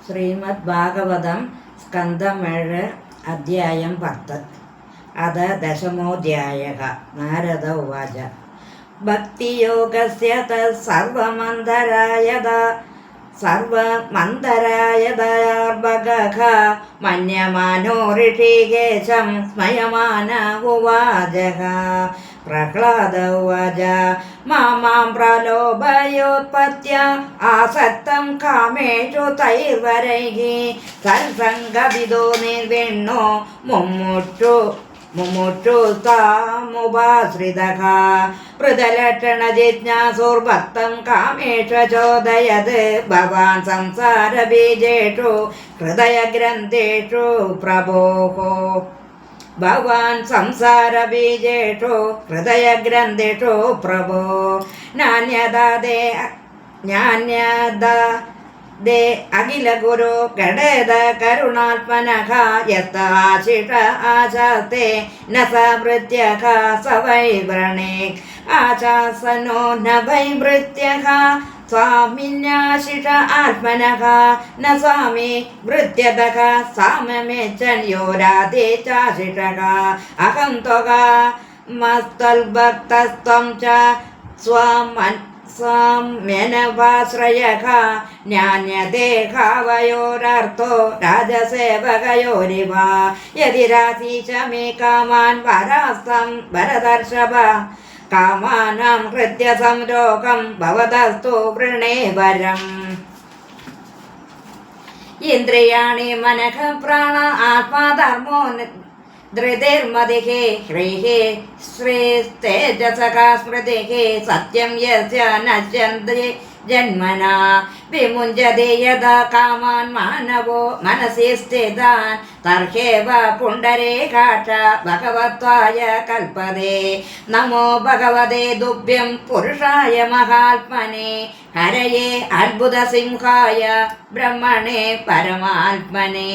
ശ്രീമദ് ഭാഗവതം സ്കന്ധം 7 അധ്യായം 10 അത ദശമോധ്യായഃ നാരദ ഉവാച ഭക്തിയോഗസ്യ സർവമന്തരായതാർഭഗഃ മന്യമാനോ ഋഷികേശം സ്മയമാന ഉവാചഃ പ്രഹ്ലാദ ഉവാച മാം പ്രലോഭയോത്പത്യ ആസക്തം കാമേഷു തൈർവരൈഃ സത്സംഗവിദോ നിർവിണ്ണോ മുമുക്ഷുസ്താമുപാശ്രിതഃ പൃഥലക്ഷണജിജ്ഞാസുർഭക്തം കാമേഷു ചോദയത് ഭവാൻ സംസാരബീജേഷു ഹൃദയഗ്രന്ഥേഷു പ്രഭോः ഭവാൻ സംസാരബീജേഷു ഹൃദയഗ്രന്ഥേഷു പ്രഭോ നാന്യദേ അഖില ഗുരു ഗണേത കരുണാത്മനഃ യത്ത ആശിഷ ആശാസ്തേ ന സവൃത്യഃ സ വൈവ്രണേ ആശാസനോ ന വൈവൃത്യഃ സ്വാമിന്യാശിഷ ആത്മനഃ ന സ്വാമി വൃത്യതഃ സാമമേച്ചൻ യോ രാധേ ചാശിഷഃ അഹം ത്വകാ മസ്തൽഭക്തസ്ത്വം ച സ്വാമ്യനവാശ്രയഃ ജ്ഞാന്യദേഹാവയോരർത്ഥോ രാജസേവകയോരിവ യതി രാധീശ മേ കാമാൻ വരാസ്തം വരദർശഭ കാമാനാം ഹൃദ്യ സംരോഗം ഭവതസ്തു വൃണേ വരം ഇന്ദ്രിയാണി മനഃ പ്രാണ ആത്മാധർമ്മോ ധൃതിർമതിഃ ഹ്രീഃ ശ്രീസ്തേജസഃ സ്മൃതിഃ സത്യം യസ്യ നശ്യന്തി ജന്മനാ വിമുഞ്ജതി യഥാ കാമാൻ മാനവോ മനസി സ്ഥിതാൻ തർഹേവ പുണ്ഡരീകാക്ഷ ഭഗവത്വായ കൽപ്പതേ നമോ ഭഗവതേ തുഭ്യം പുരുഷായ മഹാത്മനെ ഹരയേ അദ്ഭുതസിംഹായ ബ്രഹ്മണേ പരമാത്മനെ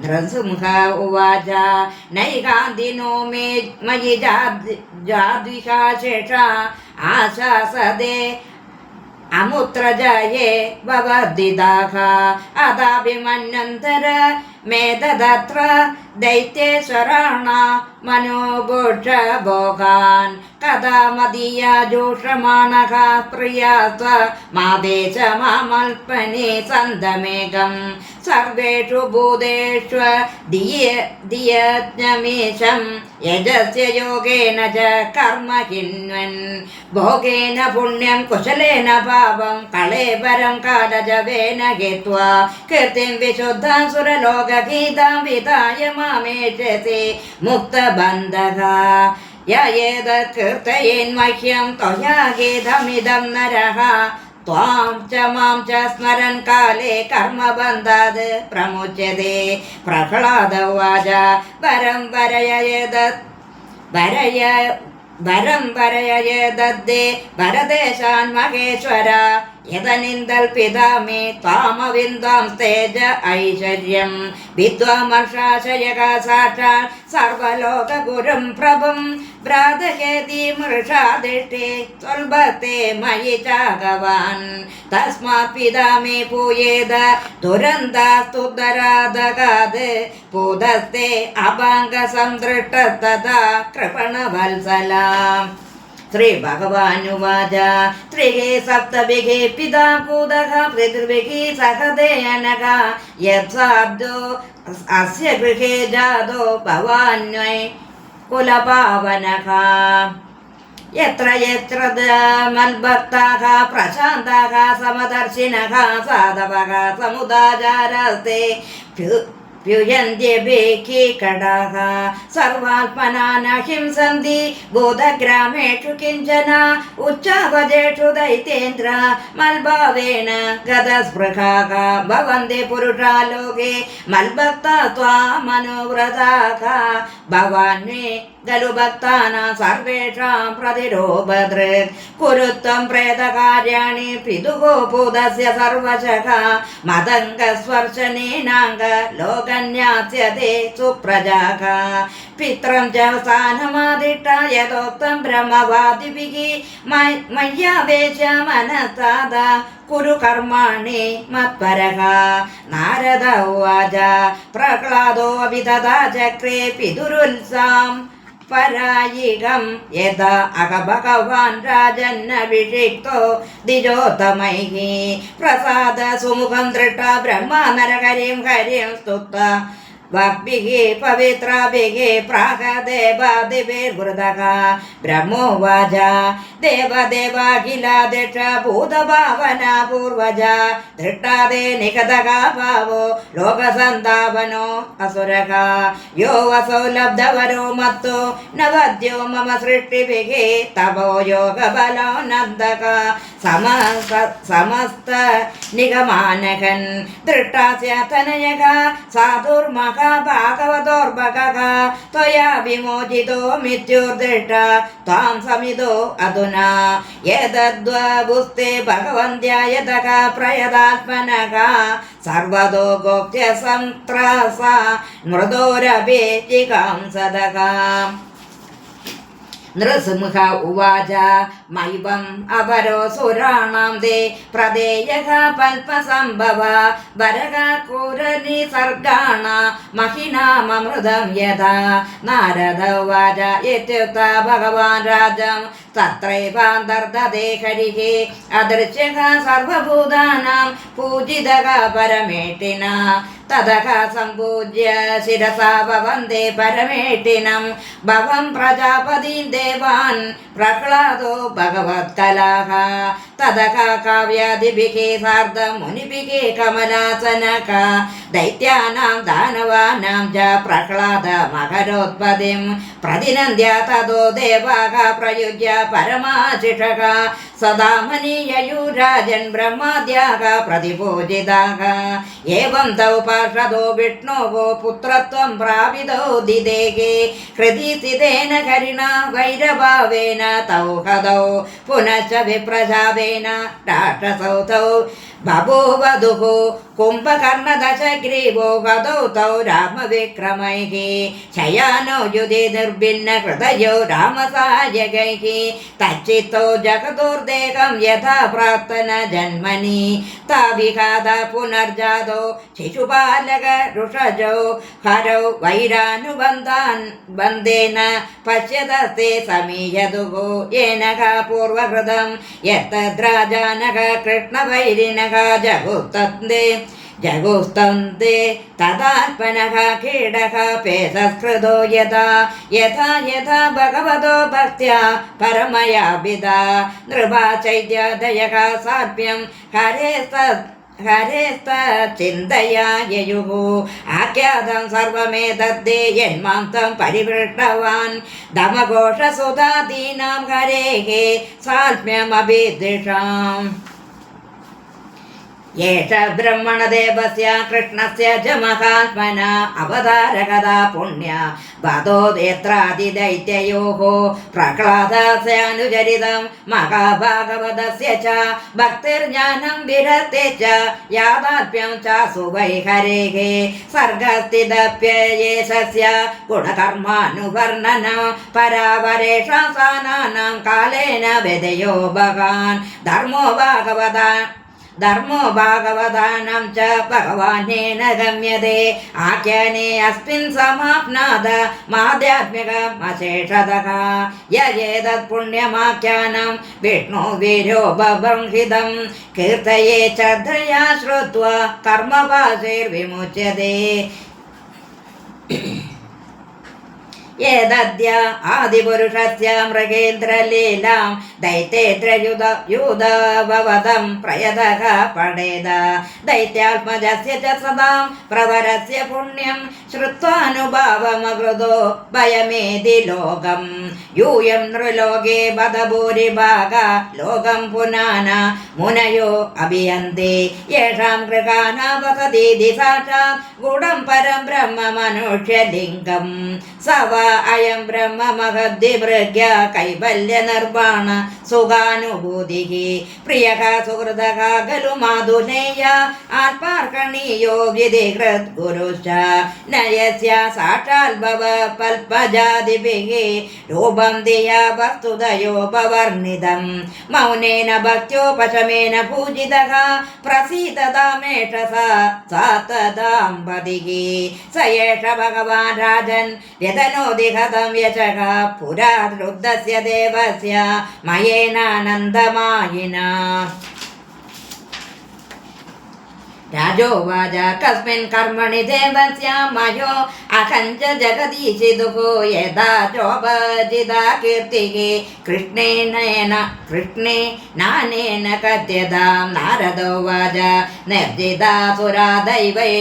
നൃസിംഹ ഉവാച നൈകാന്തിനോ മേ മയി ജാദ്വിഷാശേഷ ആശാസദേ അമുത്രജയേ ഭവദ്ദിതാഃ അതാഭിമന്യന്തര മേതദത്ര ദൈത്യേശ്വരാണ മനോഭോക്ഷ ഭോഗാൻ കഥാ മദീയ ജോഷമാണഃ പ്രിയാസ്ത്വ മാദേശ മാമൽപനേ സന്തമേകം സർവേഷു ഭൂതേഷു ദിയജ്ഞമീശം യജസ്യ യോഗേന ച കർമ്മ കിന്വൻ ഭോഗേന പുണ്യം കുശലേന പാപം കളേബരം കാലജവേന ഗത്വാ കീർത്തിം വിശുദ്ധാം സുരലോകഗീതാം വിധായ മാമേഷസി മുക്തബന്ധഃ യേതത് കീർത്തയേന്മഹ്യം ത്വയാ ഗീതമിദം നരഃ ത്വാം ച മാം ച സ്മരൻ കാലേ കർമ്മബന്ധാത് പ്രമുച്യതേ പ്രഹ്ലാദ ഉവാച വരം വരയയേതദ്ദേ വരദേശാൻ മഹേശ്വര യതനിന്ദൽ പിതാമേ ത്വാമവിന്ദാം തേജ ഐശ്വര്യം വിദ്വാമർഷാശയക സാക്ഷാൽ സർവലോകഗുരും പ്രഭും ഭ്രാതഹേതി മൃഷാദിഷ്ടേ ത്വൽഭക്തേ മയി ചാഗവാൻ തസ്മാത് പിതാമേ പൂയേത ദുരന്താസ്തുതരാധകാത് പൂതസ്തേ അഭാംഗ സംദൃഷ്ടതഥാ കൃപണവത്സലാം ശ്രീ ഭഗവാനുവാച ത്രിഃ സപ്തഭിഃ പിതാ പൂതഃ പിതൃഭിഃ സഹദേയനഃ യത്സാബ്ദോ അസ്യ ഗൃഹേ ജാതോ ഭവാന്വൈ കുലപാവനഃ യത്ര യത്ര മൽഭക്താഃ പ്രശാന്താഃ സമദർശിനഃ സാധവഃ സമുദാചാരസ്തേ പ്യുയന്ത്യഭേഖീകടാഃ സർവാത്മനാ ന ഹിംസന്തി ബോധഗ്രാമേഷു കിഞ്ചന ഉച്ചാവജേഷു ദൈത്യേന്ദ്ര മൽഭാവേന ഗതസ്പൃഹാഃ ഭവന്തി പുരുഷാ ലോകേ മൽഭക്താ ത്വാമനുവ്രതാഃ ഭവാന്വേ ഖലു ഭക്താനാം സർവേഷാം പ്രതിരോധദൃക് കുരുത്വം പ്രേതകാര്യാണി പിതുഃ ഭൂതസ്യ സർവശഃ മതംഗസ്പർശനേനാംഗ ലോക सन्न्यास्यते सुप्रजाः पित्रं च स्थानमादिष्ट यथोक्तं ब्रह्मवादिभिः मय्यावेश मनस्ताद कुरु कर्माणि मत्परः नारद उवाच प्रह्लादोऽपि तथा चक्रे पितुरुल्सां परायिकं यदा भगवान् राजन्नभिषिक्तो द्विजोत्तमैः प्रसाद सुमुखं दृष्ट्वा ब्रह्मा नरहरिं हरिं स्तुत्वा वाग्भिः पवित्राभिः प्राह देवादिभिर्वृतः ब्रह्मोवाच देवदेवाखिलाध्यक्ष भूतभावना पूर्वजा दृष्टादे निकतः भावो लोकसन्तापनो असुरः यो वसो लब्धवरो मत्तो नवद्यो मम सृष्टिभिः तपो योगबलो नन्दः समस्त निगमानकन् दृष्टास्य तनयः साधुर्मः भागवतोर्भगः त्वया विमोचितो मृत्युर्दृष्टा त्वां समिदो अधुना एतद्वपुस्ते भगवन्त्यायतः प्रयदात्मनः सर्वतो गोप्य संत्रासा मृदोरपि जिगांसदः नृसिंह उवाच मैवम् अपरो सुराणां ते प्रदेयः पल्पसम्भव वरः क्रूरनिसर्गाणा महिनाममृतं यथा नारद उवाच इत्युक्त्वा भगवान् राजं तत्रैवान्तर्दधे हरिः अदृश्यः सर्वभूतानां पूजितः परमेष्टिना ततः सम्पूज्य शिरसा वन्दे परमेष्टिनं भवं प्रजापतिं देवान् प्रह्लादो भगवत्कलाः ततः काव्यादिभिः सार्धं मुनिभिः कमलासनः दैत्यानां दानवानां च प्रह्लाद मकरोत्पत्तिं प्रतिनन्द्य ततो देवाः प्रयुज्य परमाशिषः सदा मनीययुराजन् ब्रह्माद्याः प्रतिपूजिताः एवं तौ पार्षदो विष्णोः पुत्रत्वं प्रापितौ दिदेहे हृदि स्थितेन हरिणा वैरभावेन तौ हदौ पुनश्च विप्रजावेन राक्षसौ तौ बभूवधुः कुम्भकर्णदशग्रीवो हदौ तौ रामविक्रमैः शयानो युधि निर्भिन्न हृदयो रामसायकैः तच्चित्तौ जगदुर्देहं यथा प्रार्थन जन्मनि ताविघात पुनर्जातो शिशुपालक ऋषजौ हरौ वैरानुबन्धान् बन्धेन पश्यतस्ते समीयतुः येनः पूर्वकृतं यत्तद्राजानः कृष्णवैरिणः जगुस्तन्ते तदात्मनः कीडः पेशस्कृतो यथा यथा यथा भगवतो भक्त्या परमया विदा नृपा चैत्यादयः साध्व्यं हरेस्तचिन्तया ययुः आख्यातं सर्वमेतद्दे यन्मां परिपृष्टवान् दमघोषसुधादीनां हरेः साल्म्यमभिदृशाम् एष ब्रह्मणदेवस्य कृष्णस्य च महात्मना अवतारकथा पुण्या वदोदेत्रादिदैत्ययोः प्रह्लादस्यानुचरितं महाभागवतस्य च भक्तिर्ज्ञानं विरते च यादात्म्यं च सुवैहरेः सर्गस्थितप्ययेशस्य गुणकर्मानुवर्णनं परावरेषासानानां कालेन वेदयो भगान् धर्मो भागवतानां च भगवानेन गम्यते आख्याने अस्मिन् समाप्नाद माध्यात्मिकमशेषतः यजेतत् पुण्यमाख्यानं विष्णो वीर्यो बभंहितं कीर्तये श्रद्धया श्रुत्वा कर्मपाशैर्विमुच्यते एतद्य आदिपुरुषस्य मृगेन्द्रलीलां दैत्येन्द्रयुधवदं प्रयतः पठेद दैत्यात्मजस्य च सदां प्रवरस्य पुण्यं श्रुत्वानुभावमकृतो भयमेधि लोकं यूयं नृलोके बद भूरिभागा लोकं पुनान मुनयो अभियन्ते येषां गृहाणा वसतीति साक्षात् गुणं परं ब्रह्म मनुष्यलिङ्गं स वा അയം ബ്രഹ്മ മഹദ്വിഭൃഗ്യ കൈവല്യ നിർവാണ സുഖാനുഭൂതി പ്രിയ സുഹൃത ഖലു മാധുനേയ ആത്മാർക്കണീയോ വിധികൃത് ഗുരുശ്ച നയസ്യ സാക്ഷാൽ ഭവ പൽപജാതിഭിः രൂപം ധിയ വസ്തുതയോപവർണിതം മൗനേന ഭക്ത്യോപശമേന പൂജിതഃ പ്രസീദതാമേഷ സാതതാം പതിഃ स एष भगवान् राजन् व्यतनोति कथं यशः पुरा रुद्धस्य देवस्य मयेनानन्दमायिना राजोवाच कस्मिन् कर्मणि देवस्य मयो अकञ्च जगदीशिदुः यदा चोपजिता कीर्तिः कृष्णेनानेन कथ्यतां नारदोवाच निर्जितासुरा दैवै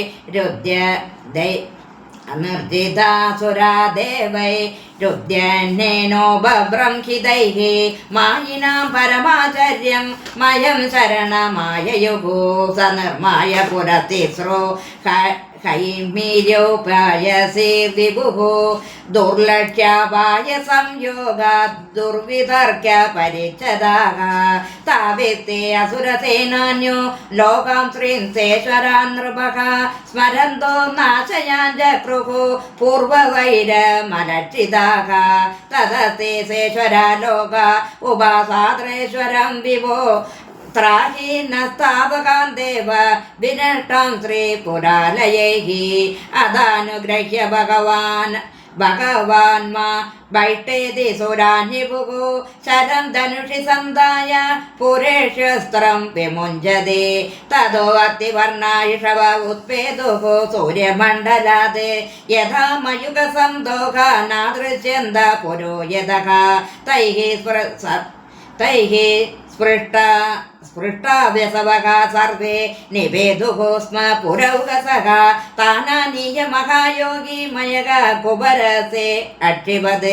निर्जितासुरा देवै रुद्यन्नेनोपब्रंहितैः मायिनां परमाचर्यं मयं शरणमाययुः स निर्माय पुरतिस्रो कैमीर्योपायसे विभुः दुर्लक्ष्यापाय संयोगात् दुर्वितर्क्य परिच्छदाः तावेत्ते असुरसेनान्यो लोकां त्रिंसेश्वरान् नृपः स्मरन्तो नाशयान् चक्रुः पूर्ववैरमलक्षिताः तदस्ते सेश्वरा लोका उपासात्रेश्वरं विभो त्राहि नस्तावकान् देव विनष्टां श्रीपुरालयैः अदानुगृह्य भगवान् मा बैष्टेति सुरान्निभुः शरं धनुषि सन्धाय पुरेशस्त्रं विमुञ्जते ततो अतिवर्णायुषव उत्पेदुः सूर्यमण्डलात् यथा मयुगसन्दोहा नादृश्यन्त पुरोयतः तैः स्पृष्टा व्यसवः सर्वे निवेदुः स्म पुरौगसः तानानीय महायोगी मयः कुबरसे अक्षिपत्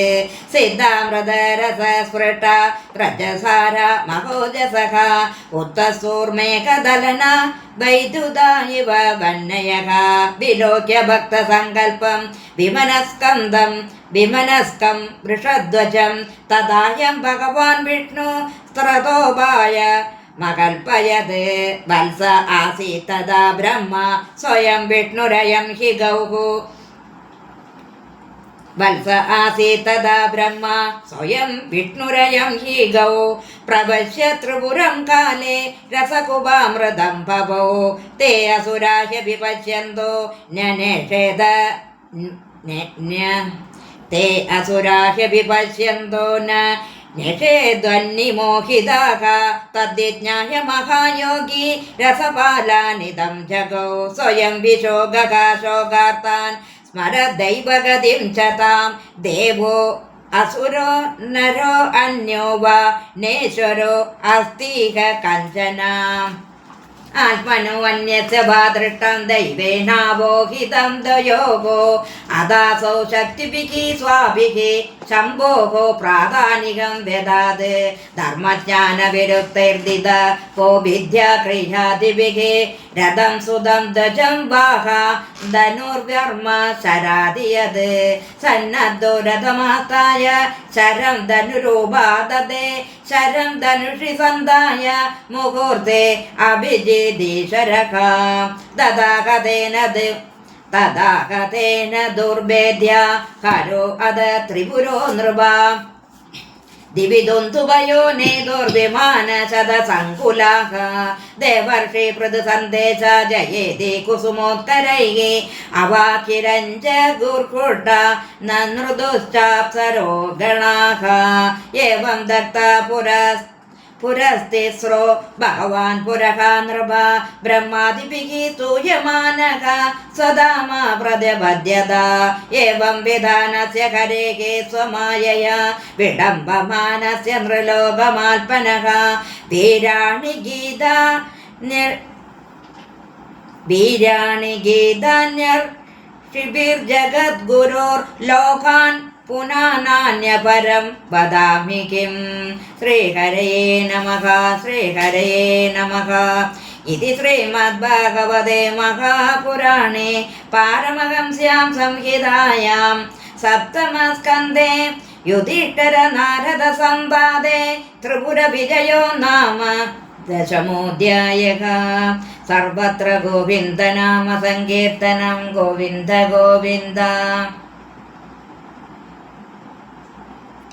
सिद्धामृतरस स्पृष्टा रजसार महोजसः उत्तसूर्मेकदलना वैद्युता इव वह्नयः विलोक्य भक्तसङ्कल्पं विमनस्कं वृषध्वजं तदायं भगवान् विष्णु स्त्रतोपाय मकल्पयत् वत्स आसीत् तदा ब्रह्म स्वयं विष्णुरयं हि गौः वत्स आसीत् तदा ब्रह्म स्वयं विष्णुरयं हि गौ प्रपश्य त्रिपुरं काले रसकुपामृतं भवौ ते असुराः विपश्यन्तो न्यनेषेद ते असुराः विपश्यन्तो न निषेध्वन्निमोहिताः तद्विज्ञाय महायोगी रसपालानिदं जगौ स्वयं विशोकः शोकार्तान् स्मरदैव गतिं च तां देवो असुरो नरो अन्यो वा नेश्वरो अस्तिह कञ्चन आत्मनो अन्यस्य भादृष्टं दैवेनावोहितं दयोगो अदासौ शक्तिभिः स्वाभिः शम्भोः प्राधानिकं व्यदात् धर्मज्ञानविरुक्तैर्दिद को विद्या क्रियादिभिः रथं सुदं दजं वाहा धनुर्व्यर्म शरादियत् सन्नद्धो रथमास्ताय शरं धनुरूपादते शरं धनुषि सन्धाय मुहूर्ते अभिजिदीश्वरः तदा कथेन दुर्भेद्या हरो अद त्रिपुरो नृपा दिवि दुन्दुभयो नेदुर्विमानशतसङ्कुलाः देवर्षि पृथुसन्देश जयेति कुसुमोत्करैः अवाकिरञ्च गुर्कुटा न नृदुश्चाप्सरो गणाः एवं दत्ता पुरस्तिस्रो भगवान् पुरः नृपा ब्रह्मादिभिः स्तूयमानः स्वधामा प्रतिपद्यता एवं विधानस्य हरेः स्वमायया विडम्बमानस्य नृलोकमाल्पनः वीराणि गीतान्यर्षिभिर्जगद्गुरोर्लोकान् पुनः नान्यपरं वदामि किं श्रीहरये नमः श्रीहरये नमः इति श्रीमद्भागवते महापुराणे पारमहंस्यां संहितायां सप्तमस्कन्धे युधिष्ठिर नारद संवादे त्रिपुर विजयो नाम दशमोऽध्यायः। सर्वत्र गोविन्द नाम संकीर्तनं गोविन्द गोविन्द।